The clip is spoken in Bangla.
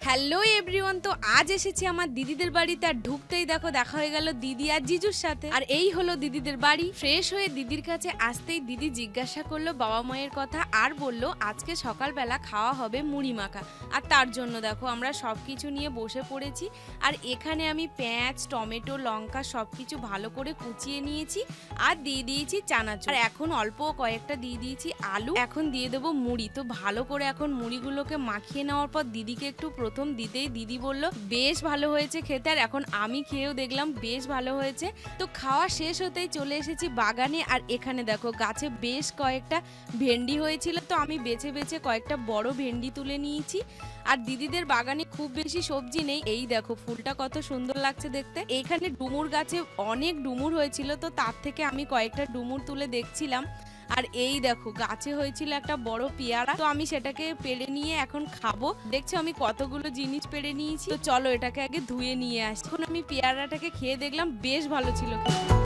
হ্যালো এভরিওয়ান, তো আজ এসেছি আমার দিদিদের বাড়িতে। আর ঢুকতেই দেখা হয়ে গেল দিদি আর জিজুর সাথে। আর এই হলো দিদিদের বাড়ি। ফ্রেশ হয়ে দিদির কাছে আসতেই দিদি জিজ্ঞাসা করলো বাবা মায়ের কথা, আর বলল আজকে সকালবেলা খাওয়া হবে মুড়ি মাখা। আর তার জন্য আমরা সবকিছু নিয়ে বসে পড়েছি। আর এখানে আমি পেঁয়াজ, টমেটো, লঙ্কা সবকিছু ভালো করে কুচিয়ে নিয়েছি আর দিয়ে দিয়েছি চানাচুর। আর এখন অল্প কয়েকটা দিয়ে দিয়েছি আলু। এখন দিয়ে দেবো মুড়ি। তো ভালো করে এখন মুড়িগুলোকে মাখিয়ে নেওয়ার পর দিদিকে একটু প্রথম দিতেই দিদি বলল বেশ ভালো হয়েছে খেতে। আর এখন আমি খেয়েও দেখলাম বেশ ভালো হয়েছে। তো খাওয়া শেষ হতেই চলে এসেছি বাগানে। আর এখানে দেখো গাছে বেশ কয়েকটা ভেন্ডি হয়েছিল, তো আমি বেছে বেছে কয়েকটা বড় ভেন্ডি তুলে নিয়েছি। আর দিদিদের বাগানে খুব বেশি সবজি নেই, এই দেখো ফুলটা কত সুন্দর লাগছে দেখতে। এইখানে ডুমুর গাছে অনেক ডুমুর হয়েছিল, তো তার থেকে আমি কয়েকটা ডুমুর তুলে দেখছিলাম। আর এই দেখো গাছে হয়েছিল একটা বড় পেয়ারা, তো আমি সেটাকে পেড়ে নিয়ে এখন খাবো। দেখছো আমি কতগুলো জিনিস পেড়ে নিয়েছি। তো চলো এটাকে আগে ধুয়ে নিয়ে আসি। এখন আমি পেয়ারাটাকে খেয়ে দেখলাম বেশ ভালো ছিল।